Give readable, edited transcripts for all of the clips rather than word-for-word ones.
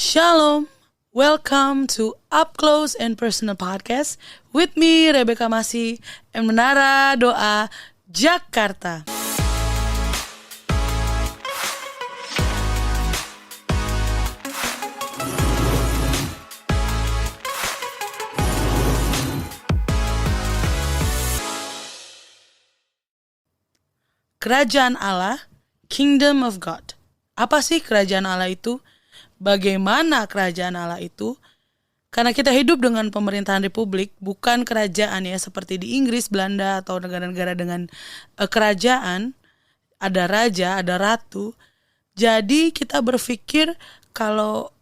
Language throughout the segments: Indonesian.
Shalom, welcome to Up Close and Personal Podcast with me Rebecca Masih and Menara Doa Jakarta. Kerajaan Allah, Kingdom of God. Apa sih kerajaan Allah itu? Bagaimana kerajaan Allah itu? Karena kita hidup dengan pemerintahan republik, bukan kerajaan ya, seperti di Inggris, Belanda, atau negara-negara dengan kerajaan. Ada raja, ada ratu. Jadi kita berpikir kalau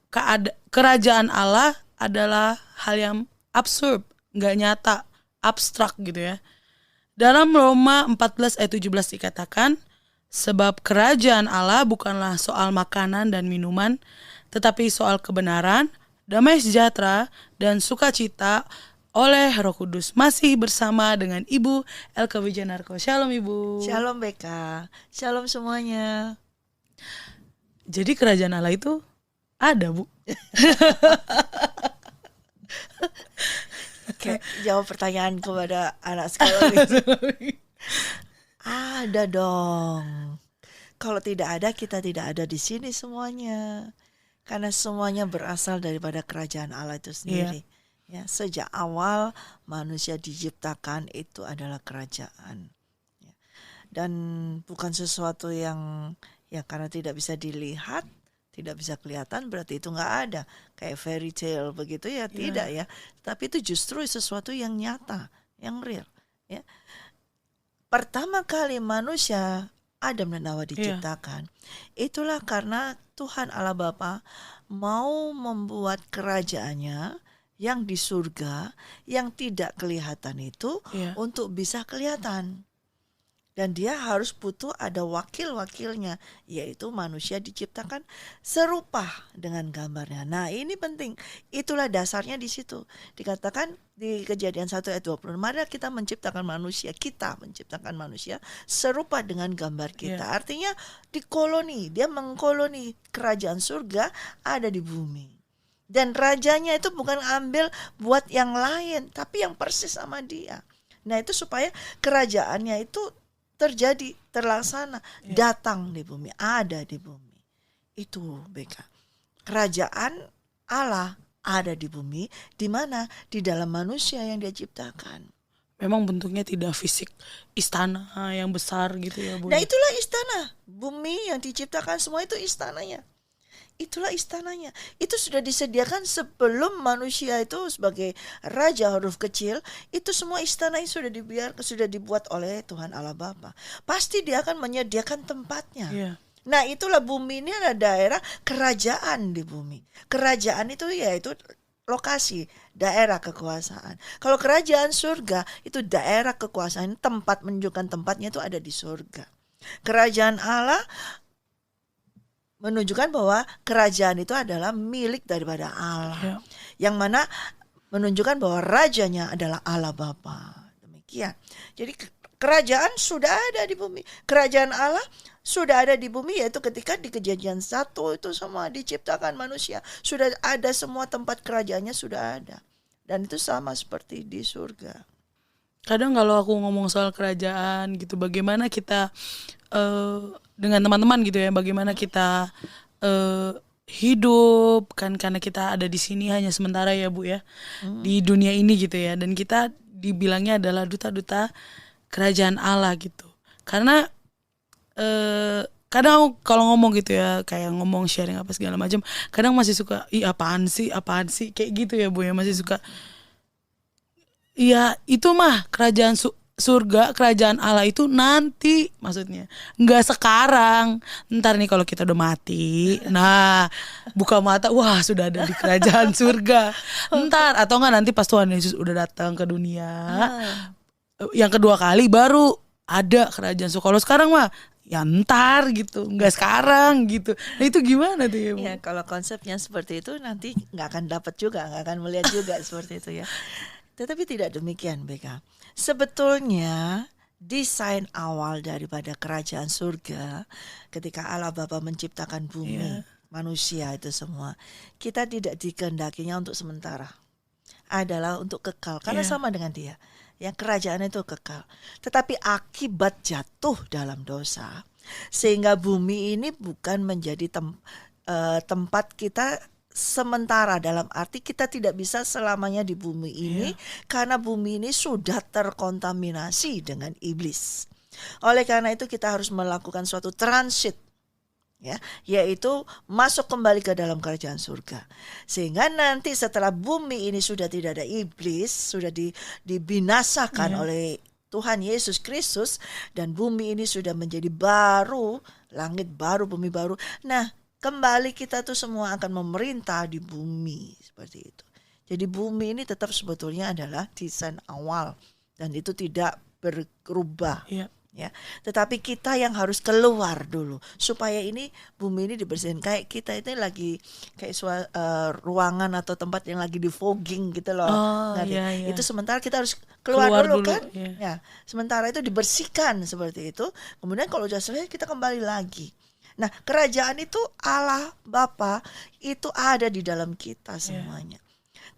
kerajaan Allah adalah hal yang absurd, gak nyata, abstrak gitu ya. Dalam Roma 14 ayat 17 dikatakan, sebab kerajaan Allah bukanlah soal makanan dan minuman, tetapi soal kebenaran, damai sejahtera, dan sukacita oleh Roh Kudus. Masih bersama dengan Ibu Elka Wijanarko. Shalom Ibu. Shalom Beka. Shalom semuanya. Jadi kerajaan Allah itu ada, Bu? Kayak jawab pertanyaan kepada anak sekolah gitu. Ada dong. Kalau tidak ada, kita tidak ada di sini semuanya. Karena semuanya berasal daripada kerajaan Allah itu sendiri. Ya, sejak awal manusia diciptakan itu adalah kerajaan. Ya. Dan bukan sesuatu yang ya karena tidak bisa dilihat, tidak bisa kelihatan, berarti itu nggak ada. Kayak fairy tale begitu ya, tidak ya. Tapi itu justru sesuatu yang nyata, yang real. Ya. Pertama kali manusia Adam dan Hawa diciptakan, itulah karena Tuhan Allah Bapa mau membuat kerajaannya yang di surga, yang tidak kelihatan itu untuk bisa kelihatan. Dan dia harus butuh ada wakil-wakilnya, yaitu manusia diciptakan serupa dengan gambarnya. Nah ini penting, itulah dasarnya di situ. Dikatakan di Kejadian 1 ayat 20, mari kita menciptakan manusia serupa dengan gambar kita. Artinya dia mengkoloni kerajaan surga ada di bumi. Dan rajanya itu bukan ambil buat yang lain, tapi yang persis sama dia. Nah itu supaya kerajaannya itu terjadi, terlaksana, datang di bumi, ada di bumi. Itu Beka. Kerajaan Allah ada di bumi, di mana? Di dalam manusia yang dia ciptakan. Memang bentuknya tidak fisik, istana yang besar gitu ya Bu. Nah itulah istana, bumi yang diciptakan semua itu istananya. Itulah istananya. Itu sudah disediakan sebelum manusia itu sebagai raja huruf kecil. Itu semua istana ini sudah dibuat oleh Tuhan Allah Bapa. Pasti dia akan menyediakan tempatnya. Nah itulah bumi ini adalah daerah kerajaan di bumi. Kerajaan itu yaitu lokasi, daerah kekuasaan. Kalau kerajaan surga itu daerah kekuasaan, tempat menunjukkan tempatnya itu ada di surga. Kerajaan Allah menunjukkan bahwa kerajaan itu adalah milik daripada Allah. Yang mana menunjukkan bahwa rajanya adalah Allah Bapa. Demikian. Jadi kerajaan sudah ada di bumi. Kerajaan Allah sudah ada di bumi, yaitu ketika di Kejadian 1 itu semua diciptakan manusia. Sudah ada semua tempat kerajaannya sudah ada. Dan itu sama seperti di surga. Kadang kalau aku ngomong soal kerajaan gitu, bagaimana kita dengan teman-teman gitu ya, bagaimana kita hidup kan, karena kita ada di sini hanya sementara ya Bu ya, di dunia ini gitu ya, dan kita dibilangnya adalah duta-duta kerajaan Allah gitu. Karena kadang kalau ngomong gitu ya, kayak ngomong sharing apa segala macam, kadang masih suka apaan sih kayak gitu ya Bu ya, masih suka. Iya itu mah kerajaan surga, kerajaan Allah itu nanti, maksudnya nggak sekarang. Ntar nih kalau kita udah mati, nah buka mata, wah sudah ada di kerajaan surga. Ntar atau enggak nanti pas Tuhan Yesus udah datang ke dunia, yang kedua kali baru ada kerajaan surga. Kalau sekarang mah ya ntar gitu, nggak sekarang gitu. Nah itu gimana tuh ya Bu? Ya kalau konsepnya seperti itu nanti nggak akan dapat juga, nggak akan melihat juga seperti itu ya. Tetapi tidak demikian Beka. Sebetulnya desain awal daripada kerajaan surga ketika Allah Bapa menciptakan bumi manusia itu semua, kita tidak dikehendakinya untuk sementara, adalah untuk kekal, karena sama dengan dia. Yang kerajaan itu kekal. Tetapi akibat jatuh dalam dosa, sehingga bumi ini bukan menjadi tempat kita sementara, dalam arti kita tidak bisa selamanya di bumi ini, karena bumi ini sudah terkontaminasi dengan iblis. Oleh karena itu kita harus melakukan suatu transit, ya, yaitu masuk kembali ke dalam kerajaan surga. Sehingga nanti setelah bumi ini sudah tidak ada iblis, sudah dibinasakan oleh Tuhan Yesus Kristus, dan bumi ini sudah menjadi baru, langit baru, bumi baru. Nah, kembali kita tuh semua akan memerintah di bumi seperti itu. Jadi bumi ini tetap sebetulnya adalah desain awal, dan itu tidak berubah. Ya, tetapi kita yang harus keluar dulu supaya ini bumi ini dibersihin. Kayak kita itu lagi kayak ruangan atau tempat yang lagi di fogging gitu loh. Itu sementara kita harus keluar dulu kan. Ya, sementara itu dibersihkan seperti itu. Kemudian kalau sudah selesai kita kembali lagi. Nah, kerajaan itu Allah Bapa itu ada di dalam kita semuanya.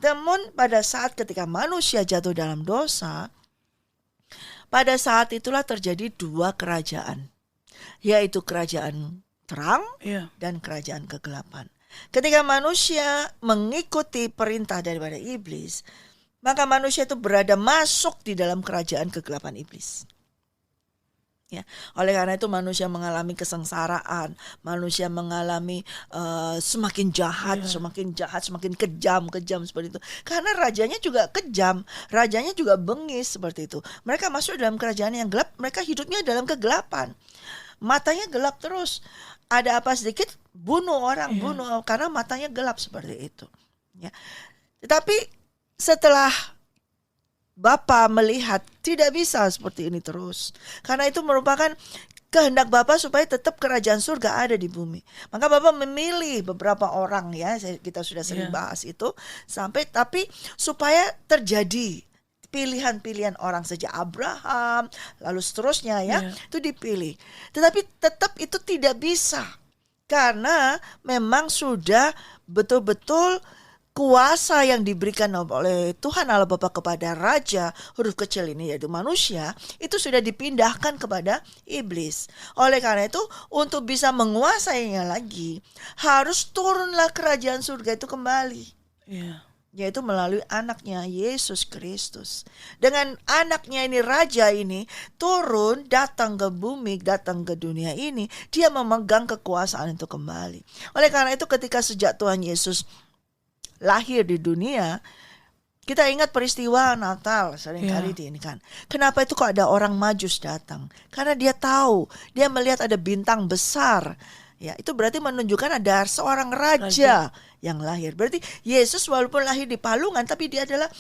Namun pada saat ketika manusia jatuh dalam dosa, pada saat itulah terjadi dua kerajaan, yaitu kerajaan terang dan kerajaan kegelapan. Ketika manusia mengikuti perintah daripada iblis, maka manusia itu berada masuk di dalam kerajaan kegelapan iblis. Ya, oleh karena itu manusia mengalami kesengsaraan, manusia mengalami semakin jahat, semakin kejam seperti itu. Karena rajanya juga kejam, rajanya juga bengis seperti itu. Mereka masuk dalam kerajaan yang gelap, mereka hidupnya dalam kegelapan. Matanya gelap terus. Ada apa sedikit bunuh orang, bunuh karena matanya gelap seperti itu. Ya. Tetapi setelah Bapa melihat tidak bisa seperti ini terus. Karena itu merupakan kehendak Bapa supaya tetap kerajaan surga ada di bumi. Maka Bapa memilih beberapa orang, ya, kita sudah sering bahas itu tapi supaya terjadi pilihan-pilihan orang sejak Abraham lalu seterusnya itu dipilih. Tetapi tetap itu tidak bisa. Karena memang sudah betul-betul kuasa yang diberikan oleh Tuhan Allah Bapa kepada raja huruf kecil ini, yaitu manusia, itu sudah dipindahkan kepada iblis. Oleh karena itu, untuk bisa menguasainya lagi, harus turunlah kerajaan surga itu kembali. Yaitu melalui anaknya Yesus Kristus. Dengan anaknya ini, raja ini turun, datang ke bumi, datang ke dunia ini, dia memegang kekuasaan itu kembali. Oleh karena itu, ketika sejak Tuhan Yesus lahir di dunia, kita ingat peristiwa Natal seringkali diinikan. Kenapa itu kok ada orang Majus datang? Karena dia tahu, dia melihat ada bintang besar. Ya, itu berarti menunjukkan ada seorang raja yang lahir. Berarti Yesus walaupun lahir di palungan, tapi dia adalah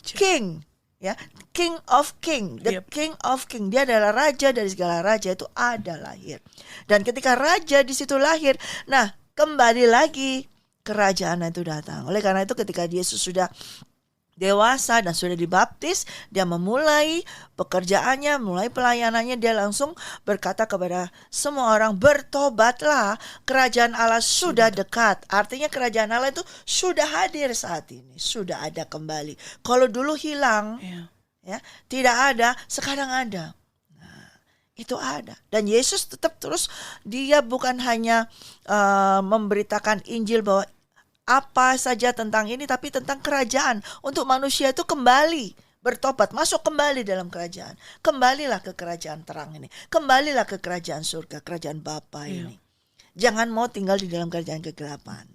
king, ya, king of king, the king of king. Dia adalah raja dari segala raja, itu ada lahir. Dan ketika raja di situ lahir, nah kembali lagi kerajaan itu datang. Oleh karena itu ketika Yesus sudah dewasa dan sudah dibaptis, dia memulai pekerjaannya, mulai pelayanannya, dia langsung berkata kepada semua orang, bertobatlah, kerajaan Allah sudah dekat. Artinya kerajaan Allah itu sudah hadir saat ini, sudah ada kembali. Kalau dulu hilang, ya, tidak ada, sekarang ada. Itu ada. Dan Yesus tetap terus, dia bukan hanya memberitakan Injil bahwa apa saja tentang ini, tapi tentang kerajaan. Untuk manusia itu kembali bertobat, masuk kembali dalam kerajaan. Kembalilah ke kerajaan terang ini. Kembalilah ke kerajaan surga, kerajaan Bapa ini. Jangan mau tinggal di dalam kerajaan kegelapan.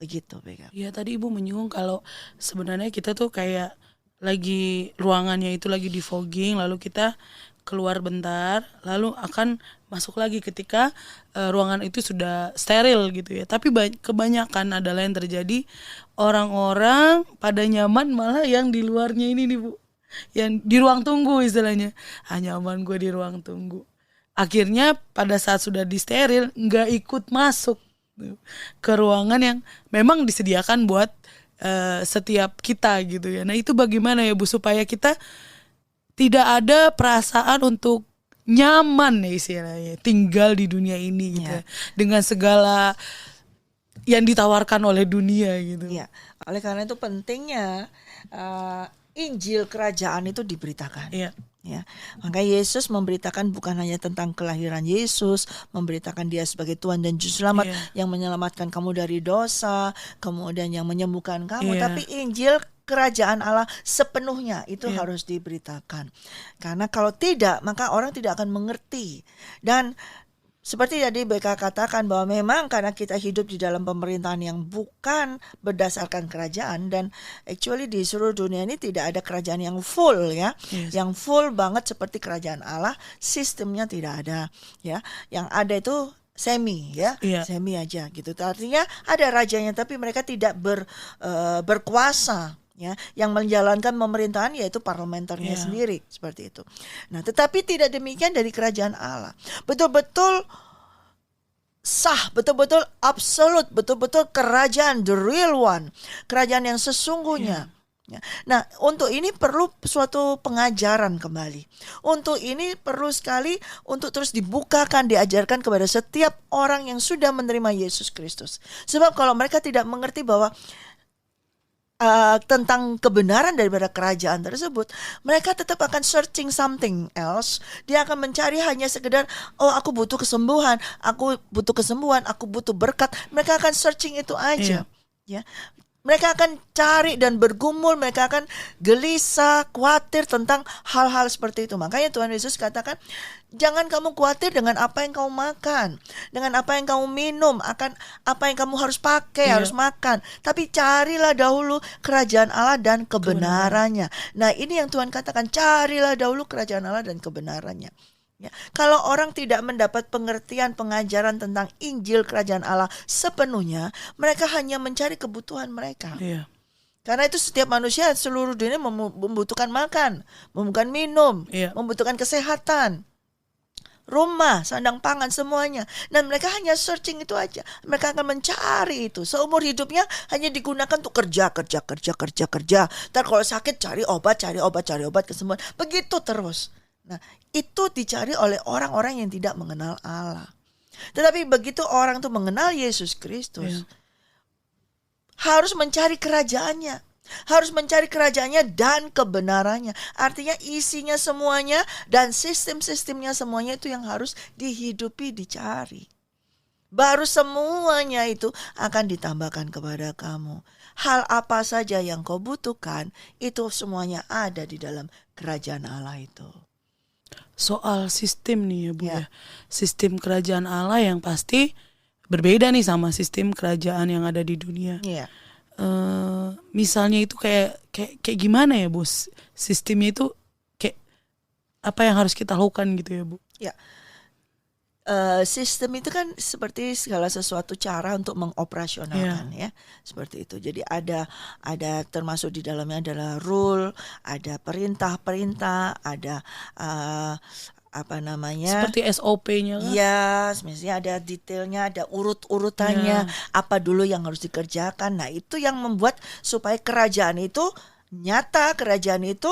Begitu, Beka. Ya, tadi Ibu menyinggung kalau sebenarnya kita tuh kayak lagi ruangannya itu lagi di fogging, lalu kita keluar bentar, lalu akan masuk lagi ketika ruangan itu sudah steril gitu ya. Tapi kebanyakan adalah yang terjadi, orang-orang pada nyaman malah yang di luarnya ini nih Bu, yang di ruang tunggu istilahnya. Nyaman gue di ruang tunggu. Akhirnya pada saat sudah di steril nggak ikut masuk ke ruangan yang memang disediakan buat setiap kita gitu ya. Nah itu bagaimana ya Bu supaya kita tidak ada perasaan untuk nyaman ya istilahnya tinggal di dunia ini gitu ya. Dengan segala yang ditawarkan oleh dunia gitu. Ya, oleh karena itu pentingnya Injil kerajaan itu diberitakan. Iya. Ya, maka Yesus memberitakan bukan hanya tentang kelahiran Yesus, memberitakan Dia sebagai Tuhan dan Juru Selamat yang menyelamatkan kamu dari dosa, kemudian yang menyembuhkan kamu, tapi Injil kerajaan Allah sepenuhnya itu harus diberitakan. Karena kalau tidak, maka orang tidak akan mengerti. Dan seperti tadi BK katakan bahwa memang karena kita hidup di dalam pemerintahan yang bukan berdasarkan kerajaan, dan actually di seluruh dunia ini tidak ada kerajaan yang full ya, yang full banget seperti kerajaan Allah, sistemnya tidak ada ya. Yang ada itu semi ya, semi aja gitu. Artinya ada rajanya tapi mereka tidak berkuasa. Ya, yang menjalankan pemerintahan yaitu parlementernya sendiri seperti itu. Nah, tetapi tidak demikian dari kerajaan Allah. Betul-betul sah, betul-betul absolut, betul-betul kerajaan, the real one, kerajaan yang sesungguhnya. Nah, untuk ini perlu suatu pengajaran kembali. Untuk ini perlu sekali untuk terus dibukakan, diajarkan kepada setiap orang yang sudah menerima Yesus Kristus. Sebab kalau mereka tidak mengerti bahwa tentang kebenaran daripada kerajaan tersebut, mereka tetap akan searching something else. Dia akan mencari hanya sekedar, oh aku butuh kesembuhan, aku butuh berkat. Mereka akan searching itu aja. Ya. Mereka akan cari dan bergumul, mereka akan gelisah, khawatir tentang hal-hal seperti itu. Makanya Tuhan Yesus katakan, jangan kamu khawatir dengan apa yang kamu makan, dengan apa yang kamu minum, akan apa yang kamu harus pakai, harus makan. Tapi carilah dahulu kerajaan Allah dan kebenarannya. Nah, ini yang Tuhan katakan, carilah dahulu kerajaan Allah dan kebenarannya. Ya, kalau orang tidak mendapat pengertian pengajaran tentang Injil kerajaan Allah sepenuhnya, mereka hanya mencari kebutuhan mereka. Karena itu setiap manusia seluruh dunia membutuhkan makan, membutuhkan minum, membutuhkan kesehatan, rumah, sandang pangan, semuanya. Dan mereka hanya searching itu aja. Mereka akan mencari itu. Seumur hidupnya hanya digunakan untuk kerja. Ntar kalau sakit cari obat kesembuhan. Begitu terus. Nah, itu dicari oleh orang-orang yang tidak mengenal Allah. Tetapi begitu orang itu mengenal Yesus Kristus, harus mencari kerajaannya. Harus mencari kerajaannya dan kebenarannya. Artinya isinya semuanya dan sistem-sistemnya semuanya itu yang harus dihidupi, dicari. Baru semuanya itu akan ditambahkan kepada kamu. Hal apa saja yang kau butuhkan, itu semuanya ada di dalam kerajaan Allah itu. Soal sistem nih ya Bu ya. Sistem kerajaan Allah yang pasti berbeda nih sama sistem kerajaan yang ada di dunia. Misalnya itu kayak gimana ya Bu? Sistemnya itu kayak apa yang harus kita lakukan gitu ya Bu? Sistem itu kan seperti segala sesuatu cara untuk mengoperasionalkan ya, seperti itu. Jadi ada termasuk di dalamnya adalah rule, ada perintah, ada seperti SOP-nya kan? Ya, misalnya ada detailnya, ada urut-urutannya, apa dulu yang harus dikerjakan. Nah, itu yang membuat supaya kerajaan itu nyata, kerajaan itu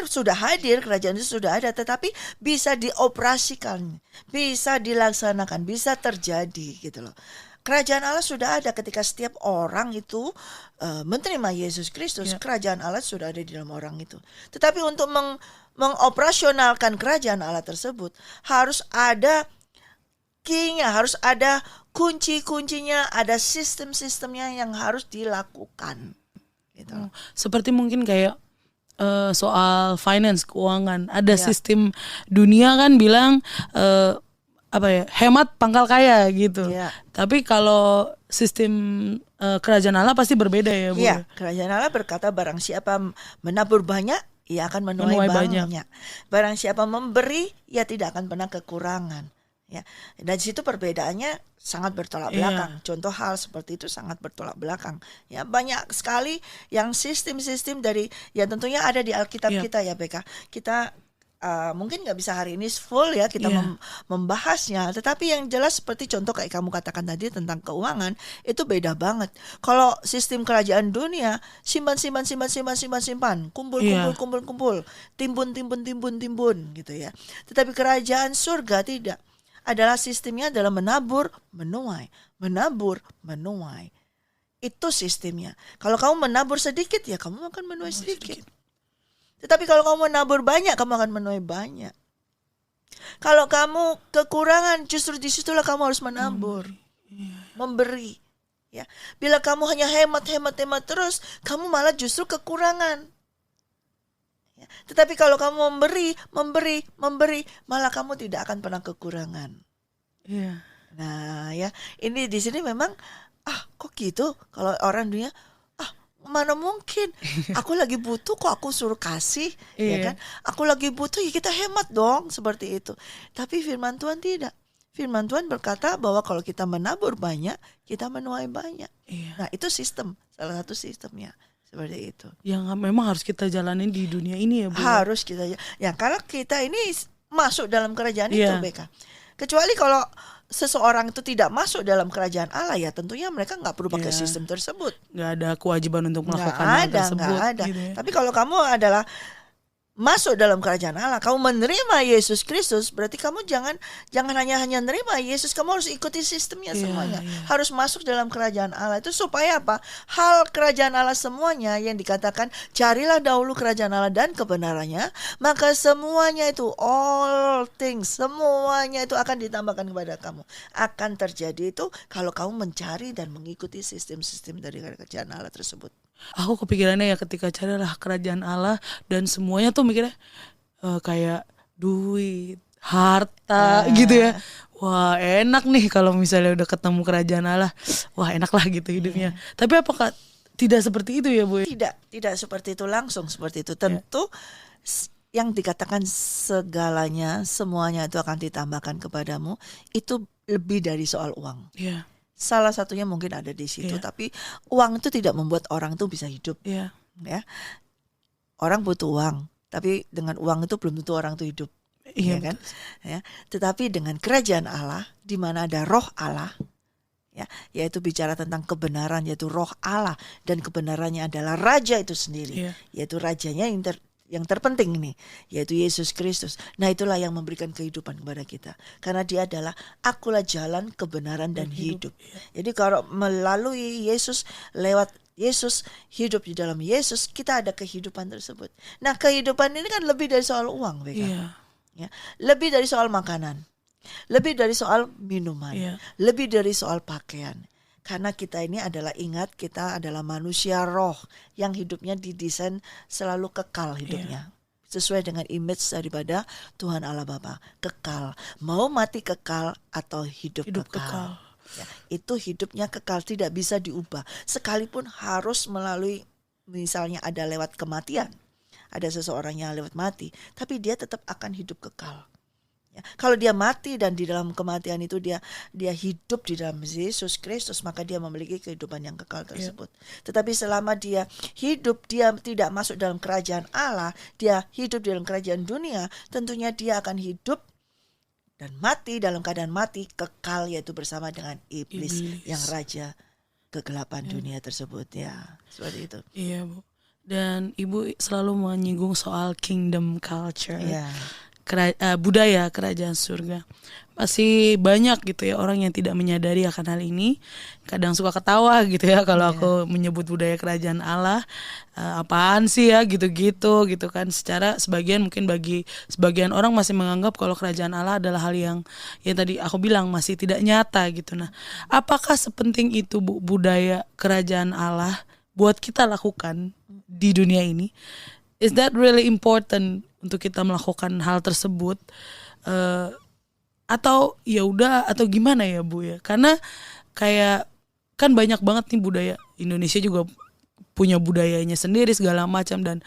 sudah hadir, kerajaan itu sudah ada, tetapi bisa dioperasikan, bisa dilaksanakan, bisa terjadi gitu loh. Kerajaan Allah sudah ada ketika setiap orang itu menerima Yesus Kristus, kerajaan Allah sudah ada di dalam orang itu. Tetapi untuk mengoperasionalkan kerajaan Allah tersebut harus ada key-nya, harus ada kunci-kuncinya, ada sistem-sistemnya yang harus dilakukan. Gitu. Seperti mungkin kayak soal finance, keuangan, ada sistem dunia kan bilang hemat pangkal kaya gitu. Tapi kalau sistem kerajaan Allah pasti berbeda ya Bu. Kerajaan Allah berkata barang siapa menabur banyak, ia akan menuai banyak. Barang siapa memberi, ia tidak akan pernah kekurangan. Ya, dan di situ perbedaannya sangat bertolak belakang. Contoh hal seperti itu sangat bertolak belakang. Ya, banyak sekali yang sistem-sistem dari yang tentunya ada di Alkitab kita ya BK. Kita mungkin nggak bisa hari ini full ya kita membahasnya, tetapi yang jelas seperti contoh kayak kamu katakan tadi tentang keuangan itu beda banget. Kalau sistem kerajaan dunia simpan, kumpul, timbun gitu ya. Tetapi kerajaan surga tidak. Adalah sistemnya adalah menabur, menuai, menabur, menuai. Itu sistemnya. Kalau kamu menabur sedikit, ya kamu akan menuai sedikit. Tetapi kalau kamu menabur banyak, kamu akan menuai banyak. Kalau kamu kekurangan, justru disitulah kamu harus menabur, memberi. Ya, bila kamu hanya hemat terus, kamu malah justru kekurangan. Ya, tetapi kalau kamu memberi, malah kamu tidak akan pernah kekurangan. Iya. Nah, ya, ini di sini memang kok gitu? Kalau orang dunia, mana mungkin? Aku lagi butuh kok aku suruh kasih, ya kan? Aku lagi butuh, ya kita hemat dong, seperti itu. Tapi firman Tuhan tidak. Firman Tuhan berkata bahwa kalau kita menabur banyak, kita menuai banyak. Nah, itu sistem, salah satu sistemnya. Seperti itu. Yang memang harus kita jalanin di dunia ini ya, Bu. Harus kita, ya kalau kita ini masuk dalam kerajaan itu, BK. Kecuali kalau seseorang itu tidak masuk dalam kerajaan Allah, ya tentunya mereka nggak perlu pakai sistem tersebut. Nggak ada kewajiban untuk melakukan hal tersebut. Nggak ada. Gitu ya. Tapi kalau kamu adalah masuk dalam kerajaan Allah, kamu menerima Yesus Kristus, berarti kamu jangan hanya menerima Yesus, kamu harus ikuti sistemnya semuanya. Harus masuk dalam kerajaan Allah. Itu supaya apa? Hal kerajaan Allah semuanya yang dikatakan, carilah dahulu kerajaan Allah dan kebenarannya, maka semuanya itu, all things, semuanya itu akan ditambahkan kepada kamu. Akan terjadi itu kalau kamu mencari dan mengikuti sistem-sistem dari kerajaan Allah tersebut. Aku kepikirannya ya ketika carilah kerajaan Allah dan semuanya tuh mikirnya kayak duit, harta gitu ya. Wah, enak nih kalau misalnya udah ketemu kerajaan Allah. Wah, enak lah gitu hidupnya. Tapi apakah tidak seperti itu ya, Bu? Tidak seperti itu langsung seperti itu. Tentu yang dikatakan segalanya, semuanya itu akan ditambahkan kepadamu, itu lebih dari soal uang. Iya. Salah satunya mungkin ada di situ, tapi uang itu tidak membuat orang itu bisa hidup. Ya, orang butuh uang, tapi dengan uang itu belum tentu orang itu hidup, ya kan? Ya, tetapi dengan kerajaan Allah, di mana ada Roh Allah, ya, yaitu bicara tentang kebenaran, yaitu Roh Allah, dan kebenarannya adalah Raja itu sendiri, yaitu Rajanya yang terpenting ini, yaitu Yesus Kristus. Nah, itulah yang memberikan kehidupan kepada kita. Karena dia adalah akulah jalan, kebenaran, dan hidup. Jadi kalau melalui Yesus, lewat Yesus, hidup di dalam Yesus, kita ada kehidupan tersebut. Nah, kehidupan ini kan lebih dari soal uang, ya, lebih dari soal makanan, lebih dari soal minuman, lebih dari soal pakaian. Karena kita ini adalah, ingat, kita adalah manusia roh yang hidupnya didesain selalu kekal hidupnya. Sesuai dengan image daripada Tuhan Allah Bapa. Kekal. Mau mati kekal atau hidup kekal. Ya, itu hidupnya kekal, tidak bisa diubah. Sekalipun harus melalui, misalnya ada lewat kematian. Ada seseorang yang lewat mati. Tapi dia tetap akan hidup kekal. Ya, kalau dia mati dan di dalam kematian itu dia hidup di dalam Yesus Kristus, maka dia memiliki kehidupan yang kekal tersebut. Tetapi selama dia hidup, dia tidak masuk dalam kerajaan Allah, dia hidup di dalam kerajaan dunia, tentunya dia akan hidup dan mati dalam keadaan mati kekal, yaitu bersama dengan iblis. Yang raja kegelapan dunia tersebut, ya, seperti itu. Iya, Bu. Dan Ibu selalu menyinggung soal kingdom culture. Budaya kerajaan surga. Masih banyak gitu ya orang yang tidak menyadari akan hal ini. Kadang suka ketawa gitu ya kalau aku menyebut budaya kerajaan Allah, apaan sih ya gitu-gitu gitu kan. Secara sebagian, mungkin bagi sebagian orang masih menganggap kalau kerajaan Allah adalah hal yang tadi aku bilang masih tidak nyata gitu. Nah, apakah sepenting itu, Bu, budaya kerajaan Allah buat kita lakukan di dunia ini? Is that really important untuk kita melakukan hal tersebut, atau ya udah, atau gimana ya, Bu ya? Karena kayak kan banyak banget nih budaya. Indonesia juga punya budayanya sendiri segala macam, dan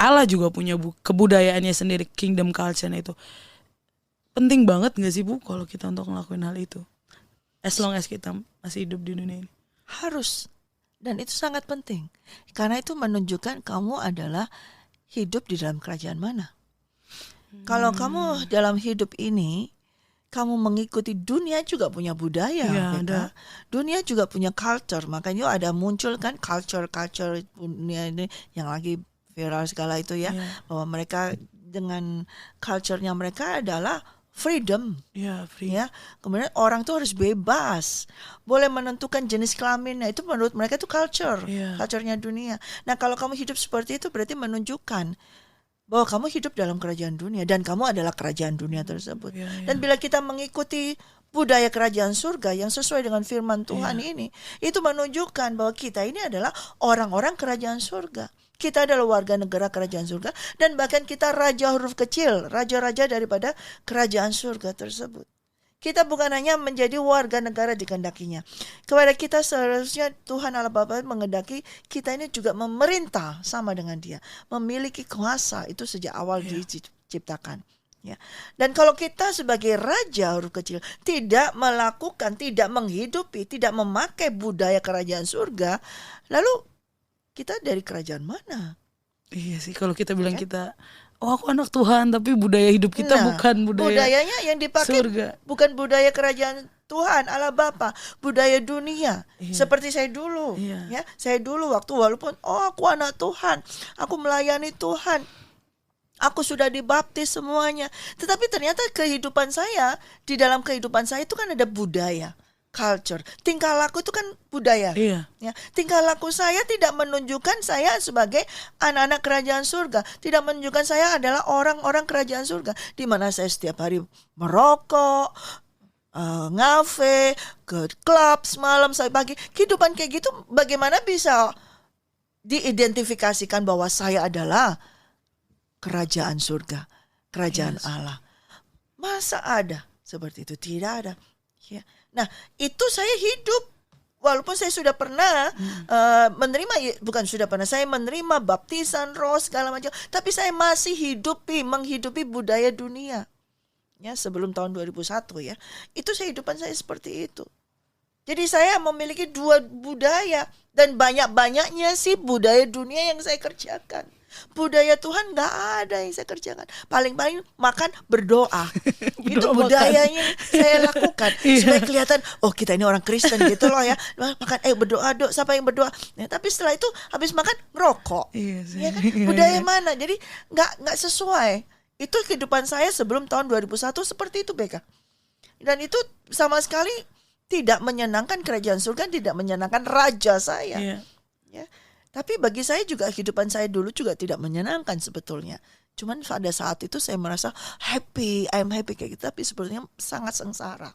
Allah juga punya kebudayaannya sendiri, kingdom culture itu. Penting banget nggak sih, Bu, kalau kita untuk ngelakuin hal itu? As long as kita masih hidup di dunia ini. Harus. Dan itu sangat penting. Karena itu menunjukkan kamu adalah hidup di dalam kerajaan mana. Kalau kamu dalam hidup ini, kamu mengikuti dunia juga punya budaya. Dunia juga punya culture. Makanya ada muncul kan culture dunia ini yang lagi viral segala itu ya. Bahwa mereka dengan culture-nya mereka adalah freedom. Ya, free. Ya, kemudian orang tuh harus bebas, boleh menentukan jenis kelaminnya. Itu menurut mereka itu culture-nya dunia. Nah, kalau kamu hidup seperti itu berarti menunjukkan bahwa kamu hidup dalam kerajaan dunia dan kamu adalah kerajaan dunia tersebut. Dan bila kita mengikuti budaya kerajaan surga yang sesuai dengan firman Tuhan ini, itu menunjukkan bahwa kita ini adalah orang-orang kerajaan surga. Kita adalah warga negara kerajaan surga dan bahkan kita raja huruf kecil, raja-raja daripada kerajaan surga tersebut. Kita bukan hanya menjadi warga negara dikehendakinya. Kepada kita seharusnya Tuhan Allah Bapa mengendaki kita ini juga memerintah sama dengan Dia, memiliki kuasa itu sejak awal diciptakan. Ya. Dan kalau kita sebagai raja huruf kecil tidak melakukan, tidak menghidupi, tidak memakai budaya kerajaan surga, lalu kita dari kerajaan mana? Iya sih, kalau kita bilang kita, oh aku anak Tuhan, tapi budaya hidup kita bukan budayanya yang dipakai surga. Bukan budaya kerajaan Tuhan Allah Bapa, budaya dunia. Seperti saya dulu, ya. Saya dulu walaupun aku anak Tuhan, aku melayani Tuhan. Aku sudah dibaptis semuanya. Tetapi ternyata di dalam kehidupan saya itu kan ada budaya, culture. Tingkah laku itu kan budaya. Ya, tingkah laku saya tidak menunjukkan saya sebagai anak-anak kerajaan surga. Tidak menunjukkan saya adalah orang-orang kerajaan surga. Di mana saya setiap hari merokok, ngafe, ke klub semalam sampai pagi. Kehidupan kayak gitu bagaimana bisa diidentifikasikan bahwa saya adalah kerajaan surga, kerajaan Allah? Masa ada seperti itu? Tidak ada. Ya. Nah, itu saya hidup walaupun saya sudah pernah saya menerima baptisan roh segala macam, tapi saya masih menghidupi budaya dunia. Ya, sebelum tahun 2001 ya. Itu kehidupan saya seperti itu. Jadi saya memiliki dua budaya dan banyak-banyaknya sih budaya dunia yang saya kerjakan. Budaya Tuhan nggak ada yang saya kerjakan. Paling-paling makan, berdoa. Itu budayanya saya lakukan supaya kelihatan, oh kita ini orang Kristen gitu loh ya. Makan, berdoa dok. Siapa yang berdoa? Ya, tapi setelah itu habis makan ngerokok. Ya kan? Budaya mana? Jadi nggak sesuai. Itu kehidupan saya sebelum tahun 2001 seperti itu, Beka. Dan itu sama sekali tidak menyenangkan kerajaan surga, tidak menyenangkan raja saya. Ya. Tapi bagi saya juga kehidupan saya dulu juga tidak menyenangkan sebetulnya. Cuman pada saat itu saya merasa happy, I'm happy kayak gitu, tapi sebetulnya sangat sengsara.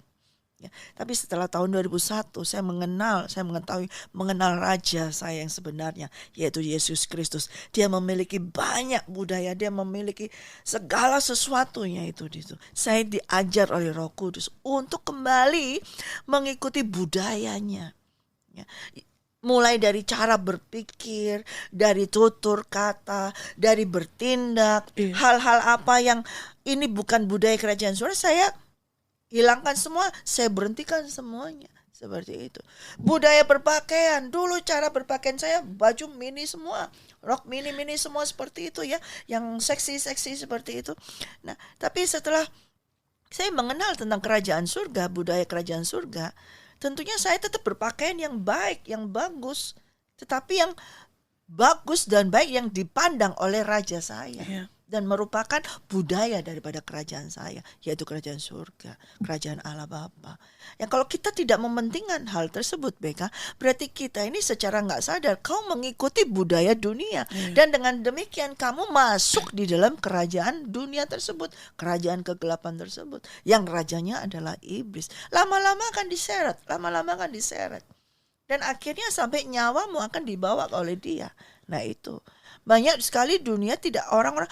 Ya. Tapi setelah tahun 2001 saya mengenal raja saya yang sebenarnya, yaitu Yesus Kristus. Dia memiliki banyak budaya, dia memiliki segala sesuatunya itu. Saya diajar oleh Roh Kudus untuk kembali mengikuti budayanya. Ya. Mulai dari cara berpikir, dari tutur kata, dari bertindak, hal-hal apa yang ini bukan budaya kerajaan surga, saya hilangkan semua, saya berhentikan semuanya. Seperti itu. Budaya berpakaian, dulu cara berpakaian saya baju mini semua, rok mini semua seperti itu ya, yang seksi seperti itu. Nah, tapi setelah saya mengenal tentang kerajaan surga, budaya kerajaan surga, tentunya saya tetap berpakaian yang baik, yang bagus. Tetapi yang bagus dan baik yang dipandang oleh raja saya. Dan merupakan budaya daripada kerajaan saya, yaitu kerajaan surga, kerajaan Allah Bapa. Ya, kalau kita tidak mementingkan hal tersebut, Beka, berarti kita ini secara nggak sadar kau mengikuti budaya dunia. Dan dengan demikian kamu masuk di dalam kerajaan dunia tersebut, kerajaan kegelapan tersebut, yang rajanya adalah iblis. Lama-lama akan diseret. Dan akhirnya sampai nyawamu akan dibawa oleh dia. Nah itu. Banyak sekali dunia tidak orang-orang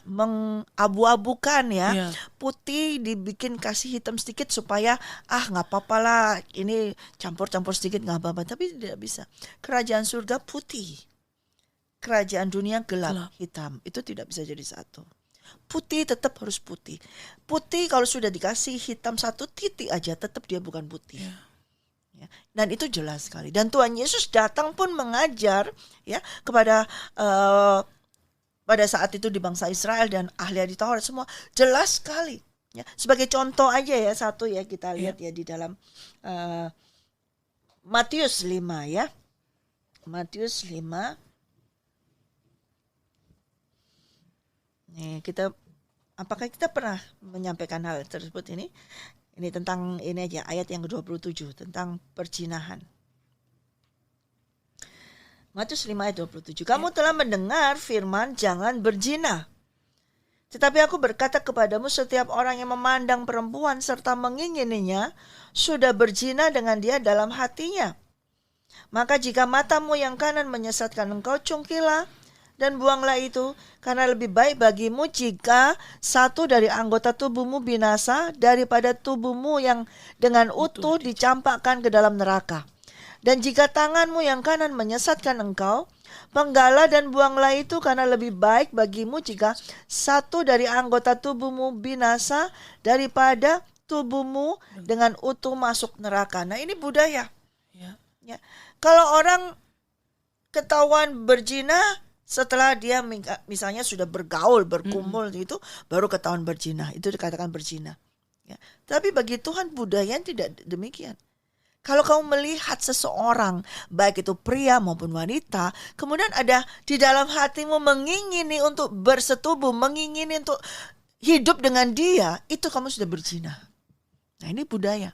mengabu-abukan ya. Putih dibikin kasih hitam sedikit supaya nggak apa-apa lah, ini campur-campur sedikit nggak apa-apa. Tapi tidak bisa. Kerajaan surga putih, kerajaan dunia gelap, hitam. Itu tidak bisa jadi satu. Putih tetap harus putih. Putih kalau sudah dikasih hitam satu titik aja tetap dia bukan putih. Dan itu jelas sekali. Dan Tuhan Yesus datang pun mengajar ya kepada pada saat itu di bangsa Israel dan ahli Taurat semua jelas sekali. Ya, sebagai contoh aja ya satu ya kita lihat ya di dalam Matius 5 ya. Matius 5. Nih kita Apakah kita pernah menyampaikan hal tersebut ini? Ini tentang ini aja, ayat yang ke-27 tentang perzinahan. Matius 5 ayat 27. Kamu telah mendengar firman jangan berzina. Tetapi aku berkata kepadamu, setiap orang yang memandang perempuan serta mengingininya sudah berzina dengan dia dalam hatinya. Maka jika matamu yang kanan menyesatkan engkau, cungkilah dan buanglah itu, karena lebih baik bagimu jika satu dari anggota tubuhmu binasa daripada tubuhmu yang dengan utuh dicampakkan ke dalam neraka. Dan jika tanganmu yang kanan menyesatkan engkau, penggalah dan buanglah itu, karena lebih baik bagimu jika satu dari anggota tubuhmu binasa daripada tubuhmu dengan utuh masuk neraka. Nah, ini budaya. Ya. Kalau orang ketahuan berzina setelah dia misalnya sudah bergaul, berkumpul itu, baru ketahuan berzina. Itu dikatakan berzina. Ya. Tapi bagi Tuhan budaya tidak demikian. Kalau kamu melihat seseorang, baik itu pria maupun wanita, kemudian ada di dalam hatimu mengingini untuk bersetubuh, mengingini untuk hidup dengan dia, itu kamu sudah berzina. Nah, ini budaya.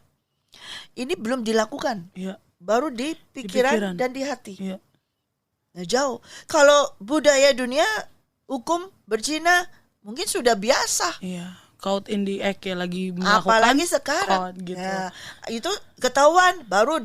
Ini belum dilakukan. Ya. Baru di pikiran dan di hati. Ya. Nah, jauh. Kalau budaya dunia, hukum berzina mungkin sudah biasa. Iya. Caught in the act ya, lagi melakukan. Apalagi sekarang. Gitu. Ya, itu ketahuan baru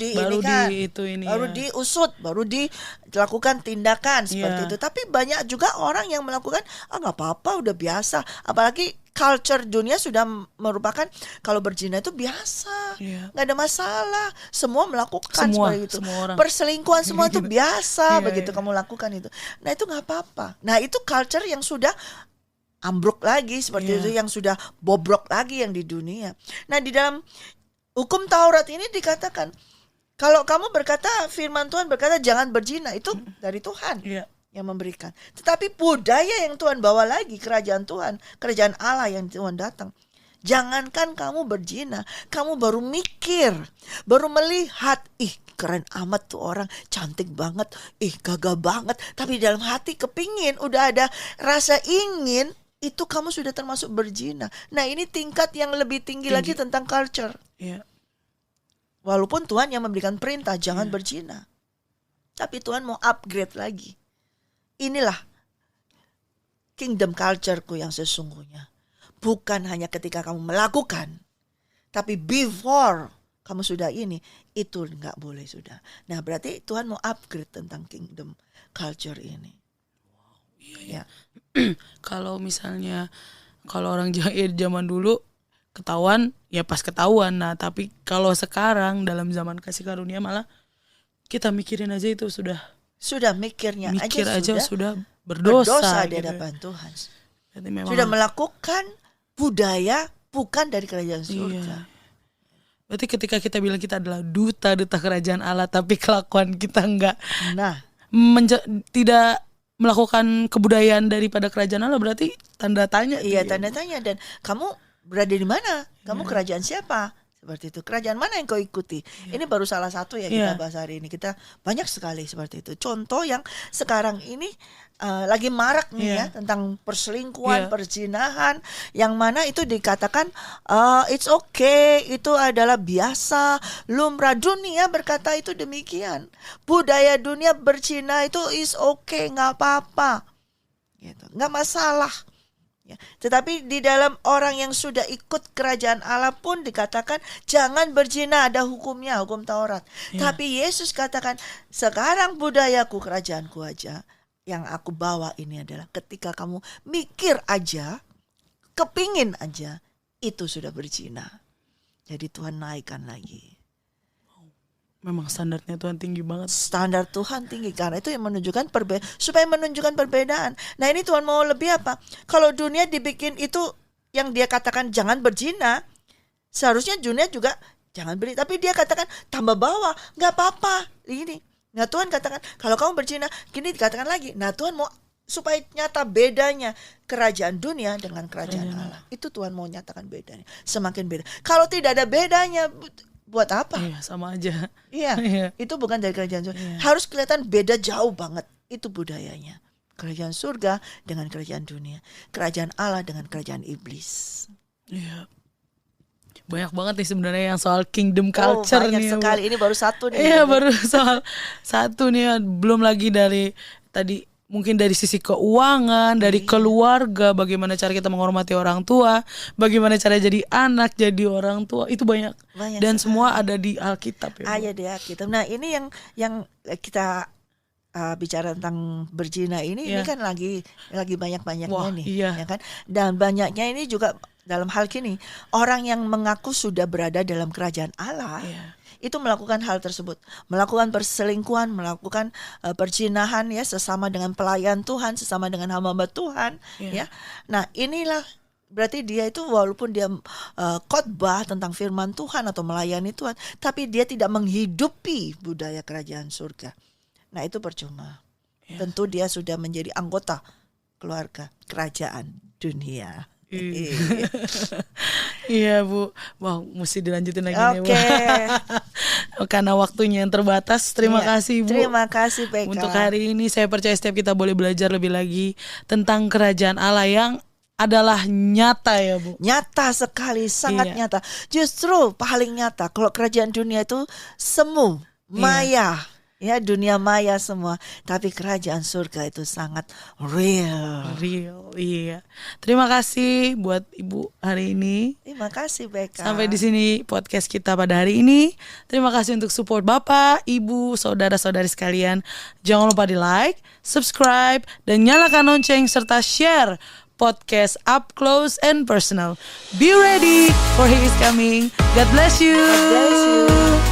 diusut, baru dilakukan tindakan seperti itu. Tapi banyak juga orang yang melakukan, nggak apa-apa, udah biasa. Apalagi culture dunia sudah merupakan kalau berzina itu biasa, nggak ada masalah. Semua melakukan seperti itu. Semua orang. Perselingkuhan semua itu biasa begitu kamu lakukan itu. Nah, itu nggak apa-apa. Nah, itu culture yang sudah ambruk lagi seperti itu, yang sudah bobrok lagi yang di dunia. Nah, di dalam hukum Taurat ini dikatakan, kalau kamu berkata, firman Tuhan berkata jangan berzina, itu dari Tuhan yang memberikan. Tetapi budaya yang Tuhan bawa lagi, kerajaan Tuhan, kerajaan Allah yang Tuhan datang. Jangankan kamu berzina, kamu baru mikir, baru melihat, keren amat tuh orang, cantik banget, gagah banget. Tapi dalam hati kepingin, udah ada rasa ingin, itu kamu sudah termasuk berzina. Nah, ini tingkat yang lebih tinggi lagi tentang culture. Walaupun Tuhan yang memberikan perintah jangan berzina, tapi Tuhan mau upgrade lagi. Inilah kingdom culture-ku yang sesungguhnya. Bukan hanya ketika kamu melakukan, tapi before kamu sudah ini, itu nggak boleh sudah. Nah, berarti Tuhan mau upgrade tentang kingdom culture ini. Iya. Kalau misalnya orang zaman dulu ketahuan ya pas ketahuan. Nah, tapi kalau sekarang dalam zaman kasih karunia malah kita mikirin aja itu sudah mikir aja sudah berdosa di gitu. hadapan Tuhan. Memang sudah melakukan budaya bukan dari kerajaan surga. Berarti ketika kita bilang kita adalah duta kerajaan Allah, tapi kelakuan kita enggak tidak melakukan kebudayaan daripada kerajaan Allah, berarti tanda tanya. Iya, tanda tanya. Dan kamu berada di mana? Kamu kerajaan siapa? Seperti itu. Kerajaan mana yang kau ikuti? Ini baru salah satu ya kita bahas hari ini. Kita banyak sekali seperti itu. Contoh yang sekarang ini lagi marak nih tentang perselingkuhan, perzinahan, yang mana itu dikatakan it's okay, itu adalah biasa, lumrah. Dunia berkata itu demikian. Budaya dunia berzina itu is okay, nggak apa-apa, gitu, nggak masalah. Tetapi di dalam orang yang sudah ikut kerajaan Allah pun dikatakan jangan berzina, ada hukumnya, hukum Taurat. Tapi Yesus katakan sekarang budayaku, kerajaanku aja yang aku bawa ini adalah ketika kamu mikir aja, kepingin aja, itu sudah berzina. Jadi Tuhan naikkan lagi. Memang standarnya Tuhan tinggi banget. Standar Tuhan tinggi, karena itu yang menunjukkan supaya menunjukkan perbedaan. Nah, ini Tuhan mau lebih apa? Kalau dunia dibikin itu yang dia katakan jangan berzina, seharusnya dunia juga jangan beri. Tapi dia katakan tambah bawah, nggak apa-apa. Ini. Nah, Tuhan katakan kalau kamu berzina, gini dikatakan lagi. Nah, Tuhan mau supaya nyata bedanya kerajaan dunia dengan kerajaan Allah. Itu Tuhan mau nyatakan bedanya. Semakin beda. Kalau tidak ada bedanya, buat apa? Sama aja. Itu bukan dari kerajaan Tuhan. Harus kelihatan beda jauh banget. Itu budayanya. Kerajaan surga dengan kerajaan dunia. Kerajaan Allah dengan kerajaan iblis. Iya. Banyak banget nih sebenarnya yang soal kingdom culture banyak nih. sekali. Ini baru satu nih. Iya, baru soal satu nih ya. Belum lagi dari tadi mungkin dari sisi keuangan, dari keluarga, bagaimana cara kita menghormati orang tua, bagaimana cara jadi anak, jadi orang tua, itu banyak dan sekali. semua ada di Alkitab ya. Ada di Alkitab. Nah, ini yang kita bicara tentang berzina ini kan lagi banyak-banyaknya nih, ya kan? Dan banyaknya ini juga dalam hal gini, orang yang mengaku sudah berada dalam kerajaan Allah, itu melakukan hal tersebut, melakukan perselingkuhan, melakukan perzinahan ya, sesama dengan pelayan Tuhan, sesama dengan hamba Tuhan, ya. Nah, inilah berarti dia itu walaupun dia khotbah tentang firman Tuhan atau melayani Tuhan, tapi dia tidak menghidupi budaya kerajaan surga. Nah, itu percuma. Tentu dia sudah menjadi anggota keluarga kerajaan dunia. Iya Bu, wah mesti dilanjutin lagi nih Bu. Karena waktunya yang terbatas. Terima kasih Bu. Terima kasih Peka. Untuk hari ini saya percaya setiap kita boleh belajar lebih lagi tentang kerajaan Allah yang adalah nyata ya Bu. Nyata sekali, sangat nyata. Justru paling nyata. Kalau kerajaan dunia itu semu, maya. Ya, dunia maya semua, tapi kerajaan surga itu sangat real. Iya. Terima kasih buat Ibu hari ini. Terima kasih Beka. Sampai di sini podcast kita pada hari ini. Terima kasih untuk support Bapak, Ibu, saudara-saudari sekalian. Jangan lupa di like, subscribe, dan nyalakan lonceng serta share podcast Up Close and Personal. Be ready for He is coming. God bless you. God bless you.